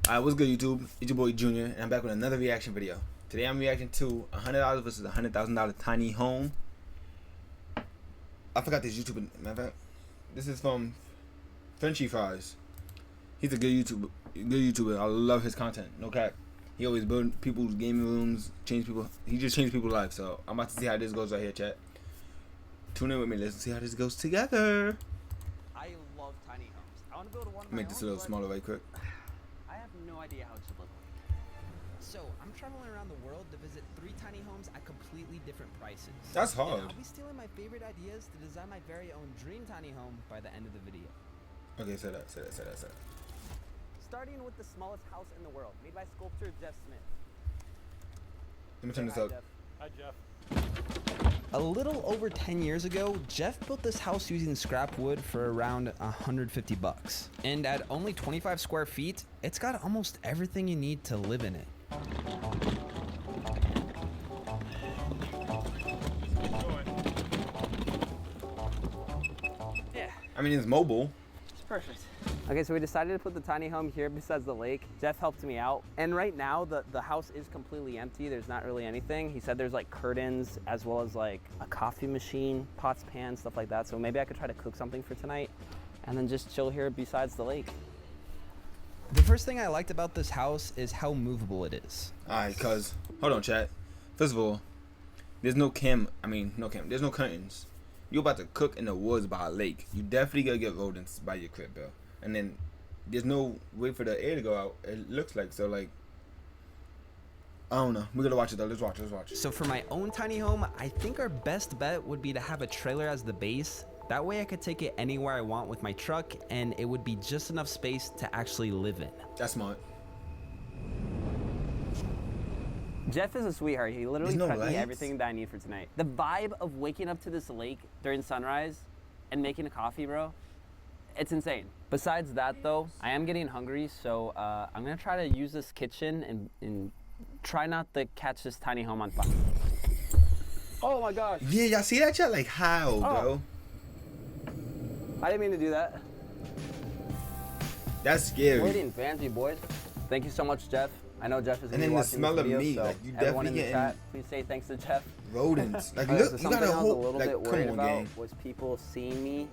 What's good, YouTube? It's your boy Junior, and I'm back with another reaction video. Today I'm reacting to $100 versus $100,000 tiny home. I forgot this YouTuber. Matter of fact, this is from Frenchy Fries. He's a good YouTuber. I love his content. No cap. He always build people's gaming rooms, He just changed people's lives. So I'm about to see how this goes right here, chat. Tune in with me. Let's see how this goes together. I love tiny homes. I want to build one. Make this a little smaller right quick. I have no idea how it should look like. So I'm traveling around the world to visit 3 tiny homes at completely different prices. That's hard. And I'll be stealing my favorite ideas to design my very own dream tiny home by the end of the video. Okay, say that. Starting with the smallest house in the world, made by sculptor Jeff Smith. Let me turn this up. Hi, Jeff. A little over 10 years ago, Jeff built this house using scrap wood for around $150. And at only 25 square feet, it's got almost everything you need to live in it. Yeah. I mean, it's mobile. It's perfect. Okay, so we decided to put the tiny home here besides the lake. Jeff helped me out. And right now, the house is completely empty. There's not really anything. He said there's like curtains as well as like a coffee machine, pots, pans, stuff like that. So maybe I could try to cook something for tonight and then just chill here besides the lake. The first thing I liked about this house is how movable it is. Alright, cuz. Hold on, chat. First of all, there's no there's no curtains. You're about to cook in the woods by a lake. You definitely gonna get rodents by your crib, bro. And then there's no way for the air to go out. It looks like so. Like, I don't know. We gotta watch it though. Let's watch. So for my own tiny home, I think our best bet would be to have a trailer as the base. That way I could take it anywhere I want with my truck, and it would be just enough space to actually live in. That's smart. Jeff is a sweetheart. He literally prepped me everything that I need for tonight. The vibe of waking up to this lake during sunrise and making a coffee, bro, it's insane. Besides that, though, I am getting hungry, so I'm gonna try to use this kitchen and try not to catch this tiny home on fire. Oh my gosh. Yeah, y'all see that chat? Like, how, bro? I didn't mean to do that. That's scary. We're getting fancy, boys. Thank you so much, Jeff. I know Jeff is gonna be watching this video. And then the smell of meat, so like, you everyone definitely in the chat, please say thanks to Jeff. Rodents. Like, look, you got a whole, little like, bit come worried on, about gang. was people seeing me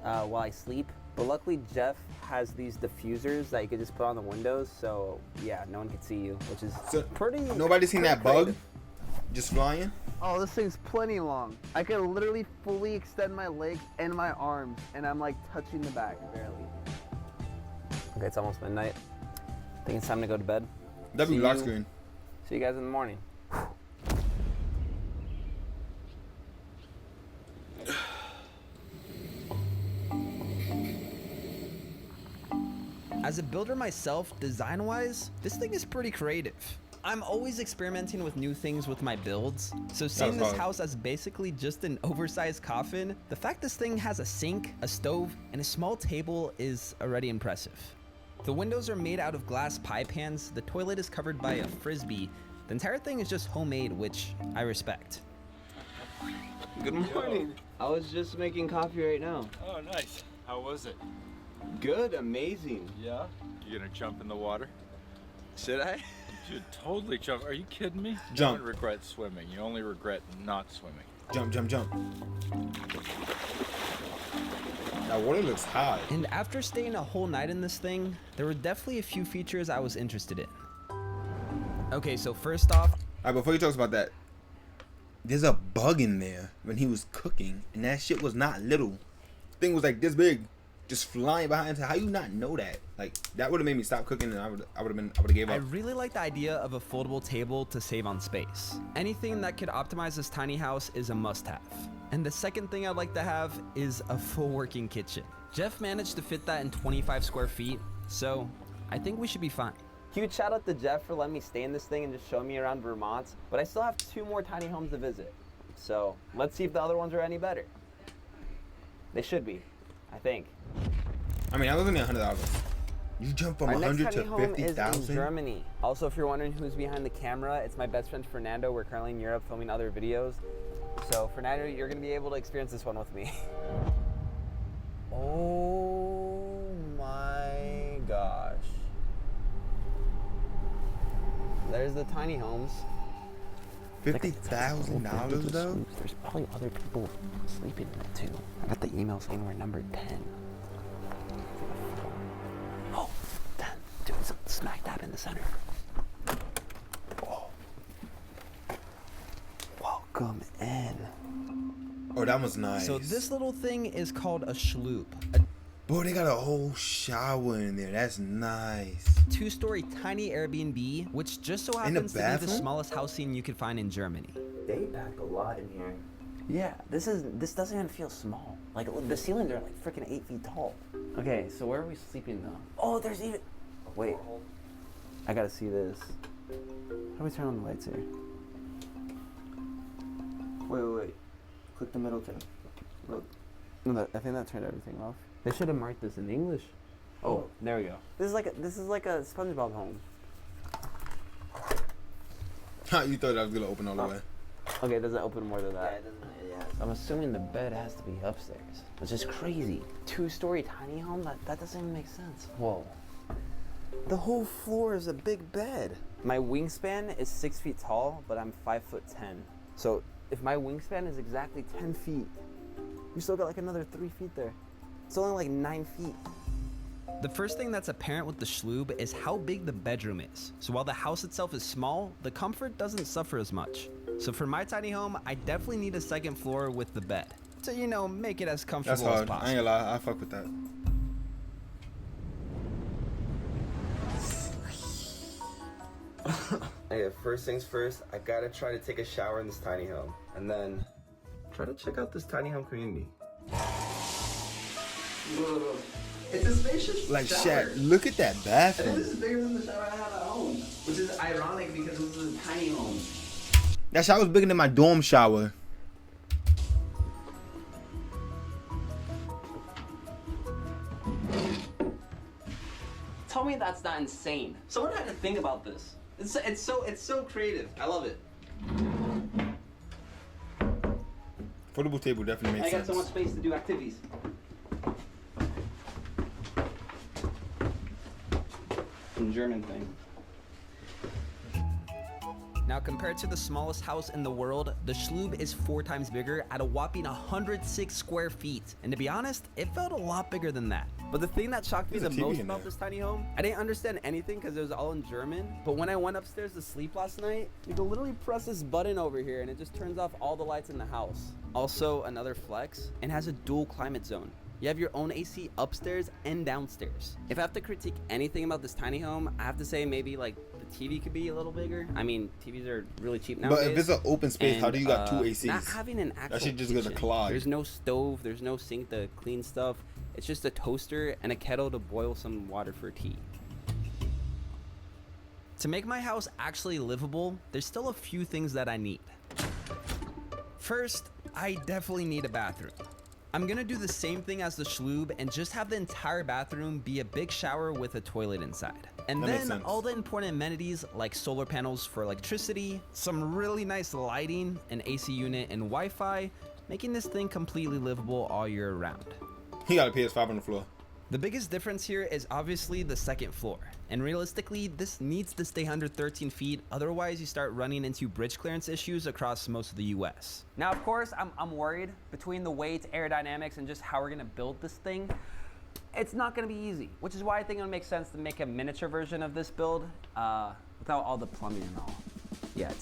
while I sleep. But luckily, Jeff has these diffusers that you could just put on the windows, so yeah, no one can see you, which is pretty. Nobody seen that bug just flying? Oh, this thing's plenty long. I could literally fully extend my legs and my arms, and I'm like touching the back barely. Okay, it's almost midnight. I think it's time to go to bed. That'd be lock screen. See you guys in the morning. As a builder myself, design-wise, this thing is pretty creative. I'm always experimenting with new things with my builds, so seeing this house as basically just an oversized coffin, the fact this thing has a sink, a stove, and a small table is already impressive. The windows are made out of glass pie pans, the toilet is covered by a frisbee, the entire thing is just homemade, which I respect. Good morning. I was just making coffee right now. Oh, nice. How was it? Good, amazing. Yeah? You gonna jump in the water? Should I? You should totally jump. Are you kidding me? Jump. You don't regret swimming. You only regret not swimming. Jump. That water looks hot. And after staying a whole night in this thing, there were definitely a few features I was interested in. Okay, so first off... Alright, before you talk about that, there's a bug in there when he was cooking, and that shit was not little. Thing was like this big, just flying behind. How you not know that? Like, that would have made me stop cooking, and I would have gave up. I really like the idea of a foldable table to save on space. Anything that could optimize this tiny house is a must-have. And the second thing I'd like to have is a full working kitchen. Jeff managed to fit that in 25 square feet, so I think we should be fine. Huge shout out to Jeff for letting me stay in this thing and just showing me around Vermont, but I still have 2 more tiny homes to visit. So let's see if the other ones are any better. They should be, I think. I mean, I was only $100. You jump from 100 to 50,000. Is in Germany. Also, if you're wondering who's behind the camera, it's my best friend Fernando. We're currently in Europe filming other videos. So Fernando, you're gonna be able to experience this one with me. Oh my gosh. there's the tiny homes. $50,000 though? There's probably other people sleeping in it too. I got the email saying we're number 10. Oh, 10. Dude, it's smack dab in the center. Oh. Welcome in. Oh, that was nice. So this little thing is called a schloop, Boy, they got a whole shower in there. That's nice. a 2-story tiny Airbnb, which just so In the happens to be the bathroom? smallest housing you could find in Germany. They packed a lot in here. Yeah, this doesn't even feel small. Like the ceilings are like freaking 8 feet tall. Okay, so where are we sleeping though? Oh, there's even. Wait, I gotta see this. How do we turn on the lights here? Wait. Click the middle tab. Look. No, I think that turned everything off. They should have marked this in English. Oh, there we go. This is like a SpongeBob home. You thought I was gonna open all the way. Okay, it doesn't open more than that. Yeah, I'm assuming the bed has to be upstairs, which is crazy. 2-story tiny home? That doesn't even make sense. Whoa. The whole floor is a big bed. My wingspan is 6 feet tall, but I'm 5'10". So if my wingspan is exactly 10 feet, you still got like another 3 feet there. It's only like 9 feet. The first thing that's apparent with the Schlube is how big the bedroom is. So while the house itself is small, the comfort doesn't suffer as much. So for my tiny home, I definitely need a second floor with the bed to, you know, make it as That's comfortable as hard. I possible. ain't gonna lie. I fuck with that. Okay, first things first, I gotta try to take a shower in this tiny home. And then try to check out this tiny home community. It's a spacious Like, shower. Shaq, look at that And bathroom. this is bigger than the shower I have at home. Which is ironic because this is a tiny home. That shower's bigger than my dorm shower. Tell me that's not insane. Someone had to think about this. It's so creative. I love it. Foldable table definitely I makes got sense. so much space to do activities. Some German thing. Now compared to the smallest house in the world, the Schlube is 4 times bigger at a whopping 106 square feet. And to be honest, it felt a lot bigger than that. But the thing that shocked me the There's a TV most in about there. this tiny home, I didn't understand anything because it was all in German. But when I went upstairs to sleep last night, you can literally press this button over here and it just turns off all the lights in the house. Also, another flex, it has a dual climate zone. You have your own AC upstairs and downstairs. If I have to critique anything about this tiny home, I have to say maybe like the TV could be a little bigger. I mean, TVs are really cheap nowadays. But if it's an open space, how do you got two Not ACs? having an actual shit just gonna kitchen. clog. There's no stove, there's no sink to clean stuff. It's just a toaster and a kettle to boil some water for tea. To make my house actually livable, there's still a few things that I need. First, I definitely need a bathroom. I'm gonna do the same thing as the Schlube and just have the entire bathroom be a big shower with a toilet inside. And That makes then sense. all the important amenities like solar panels for electricity, some really nice lighting, an AC unit, and Wi-Fi, making this thing completely livable all year round. He got a PS5 on the floor. The biggest difference here is obviously the second floor. And realistically, this needs to stay under 13 feet, otherwise you start running into bridge clearance issues across most of the US. Now, of course, I'm worried between the weight, aerodynamics, and just how we're gonna build this thing. It's not gonna be easy, which is why I think it would make sense to make a miniature version of this build without all the plumbing and all yet.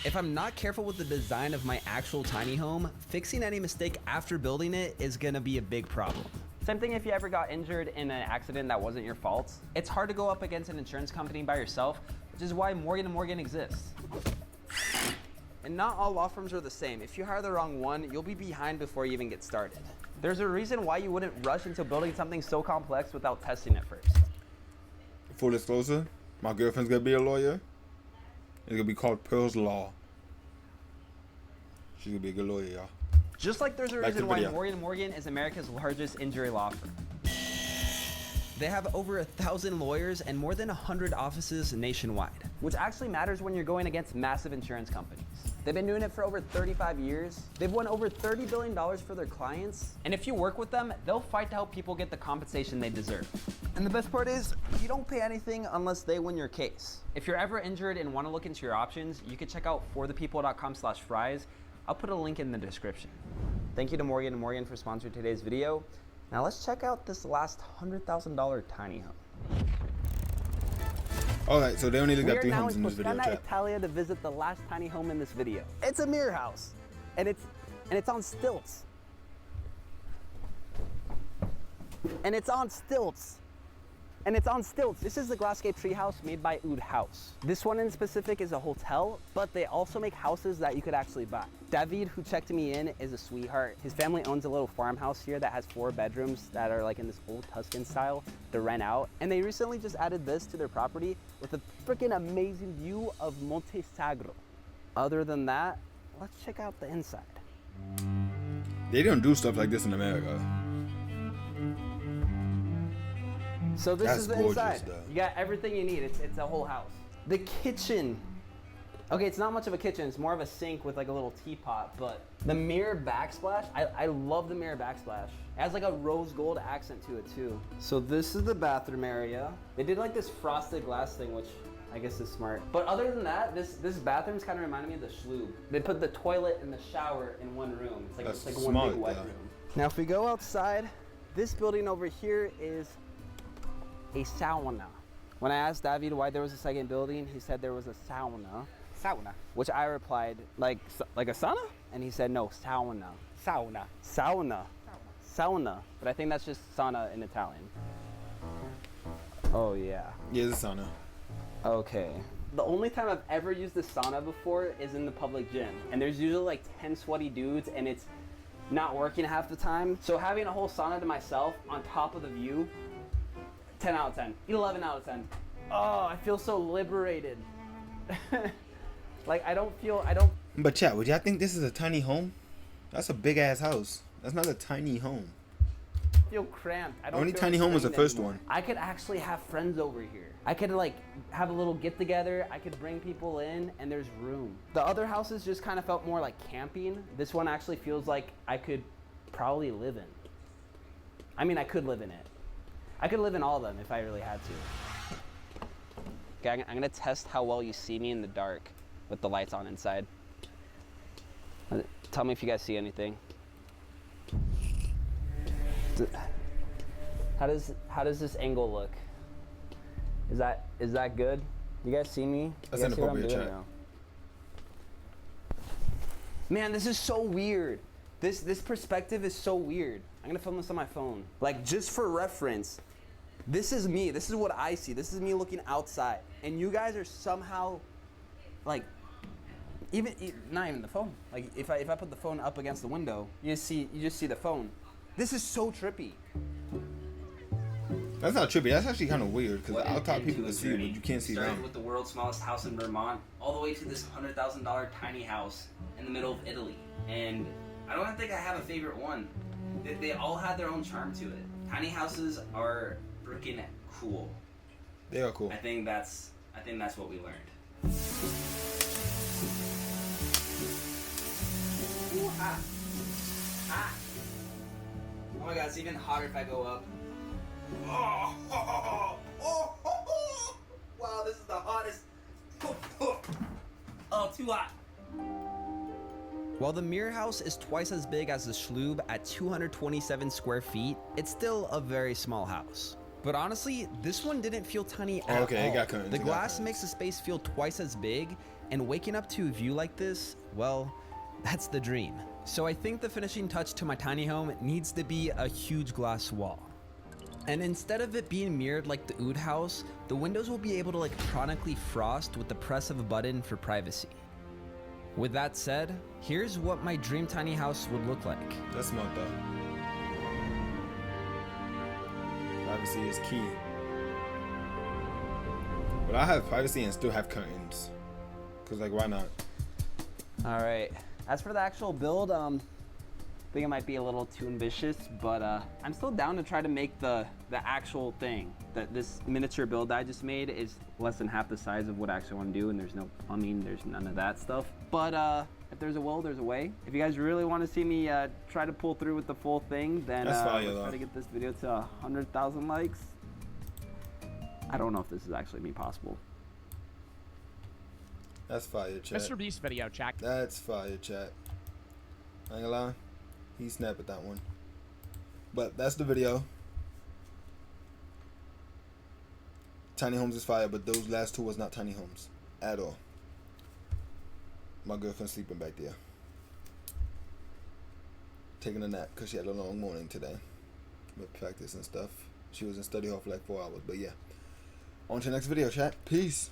If I'm not careful with the design of my actual tiny home, fixing any mistake after building it is gonna be a big problem. Same thing if you ever got injured in an accident that wasn't your fault. It's hard to go up against an insurance company by yourself, which is why Morgan & Morgan exists. And not all law firms are the same. If you hire the wrong one, you'll be behind before you even get started. There's a reason why you wouldn't rush into building something so complex without testing it first. Full disclosure, my girlfriend's gonna be a lawyer. It's gonna be called Pearl's Law. She's gonna be a good lawyer, y'all. Just like there's a Back to reason the why video. Morgan & Morgan is America's largest injury law firm. They have over 1,000 lawyers and more than 100 offices nationwide, which actually matters when you're going against massive insurance companies. They've been doing it for over 35 years. They've won over $30 billion for their clients. And if you work with them, they'll fight to help people get the compensation they deserve. And the best part is, you don't pay anything unless they win your case. If you're ever injured and want to look into your options, you can check out forthepeople.com/fries. I'll put a link in the description. Thank you to Morgan & Morgan for sponsoring today's video. Now let's check out this last $100,000 tiny home. Alright, so they only got 3 homes in this We video, are now in chat. Toscana, Italia to visit the last tiny home in this video. It's a mirror house, and it's on stilts. And it's on stilts. And it's on stilts. This is the Glassgate treehouse made by Oud House. This one in specific is a hotel, but they also make houses that you could actually buy. David, who checked me in, is a sweetheart. His family owns a little farmhouse here that has 4 bedrooms that are like in this old Tuscan style to rent out. And they recently just added this to their property with a freaking amazing view of Monte Sagro. Other than that, let's check out the inside. They don't do stuff like this in America. So this That's is the gorgeous, inside. though. You got everything you need. It's a whole house. The kitchen. Okay, it's not much of a kitchen. It's more of a sink with like a little teapot, but the mirror backsplash, I love the mirror backsplash. It has like a rose gold accent to it too. So this is the bathroom area. They did like this frosted glass thing, which I guess is smart. But other than that, this bathroom's kind of reminded me of the Schlub. They put the toilet and the shower in one room. It's like, That's it's like smart, one big wet though. room. Now if we go outside, this building over here is a sauna. When I asked David why there was a second building, he said there was a sauna. Sauna. Which I replied, like a sauna? And he said, no, sauna. Sauna. Sauna. Sauna. But I think that's just sauna in Italian. Oh yeah. Yeah, it's a sauna. Okay. The only time I've ever used the sauna before is in the public gym. And there's usually like 10 sweaty dudes and it's not working half the time. So having a whole sauna to myself on top of the view, 10 out of 10, 11 out of 10. Oh, I feel so liberated. Like I don't. But chat, would y'all think this is a tiny home? That's a big ass house. That's not a tiny home. Feel cramped. I The don't only feel tiny home was the restrained first anymore. one. I could actually have friends over here. I could like have a little get together. I could bring people in and there's room. The other houses just kind of felt more like camping. This one actually feels like I could probably live in. I mean, I could live in it. I could live in all of them if I really had to. Okay, I'm gonna test how well you see me in the dark with the lights on inside. Tell me if you guys see anything. How does this angle look? Is that good? You guys see me? That's You guys see what I'm inappropriate, doing chat. now? Man, this is so weird. This perspective is so weird. I'm gonna film this on my phone. Like just for reference, this is me. This is what I see. This is me looking outside, and you guys are somehow, like, not even the phone. Like if I put the phone up against the window, you just see the phone. This is so trippy. That's not trippy. That's actually kind of weird because the outside people can see, but you can't see Started them. with the world's smallest house in Vermont, all the way to this $100,000 tiny house in the middle of Italy. And I don't think I have a favorite one. They all had their own charm to it. Tiny houses are freaking cool. They are cool. I think that's what we learned. Ooh, hot. Hot. Oh my god, it's even hotter if I go up. Oh, wow, this is the hottest. Oh, too hot. While the mirror house is twice as big as the Schlub at 227 square feet, it's still a very small house. But honestly, this one didn't feel tiny at all. Okay, it got curtains, The it got glass curtains. makes the space feel twice as big, and waking up to a view like this, well, that's the dream. So I think the finishing touch to my tiny home needs to be a huge glass wall. And instead of it being mirrored like the Oud house, the windows will be able to electronically frost with the press of a button for privacy. With that said, here's what my dream tiny house would look like. That's smart though. Privacy is key. But I have privacy and still have curtains. Cause like why not? All right, as for the actual build, I think it might be a little too ambitious, but I'm still down to try to make the actual thing. That this miniature build I just made is less than half the size of what I actually want to do, and there's no plumbing, there's none of that stuff. But if there's a will, there's a way. If you guys really want to see me try to pull through with the full thing, then That's fire, let's though. try to get this video to 100,000 likes. I don't know if this is actually me possible. That's fire, chat. Mr. Beast video, chat. That's fire, chat. I ain't gonna lie. He snapped at that one. But that's the video. Tiny homes is fire, but those last two was not tiny homes at all. My girlfriend sleeping back there, taking a nap because she had a long morning today with practice and stuff. She was in study hall for like 4 hours. But yeah, on to the next video, chat. Peace.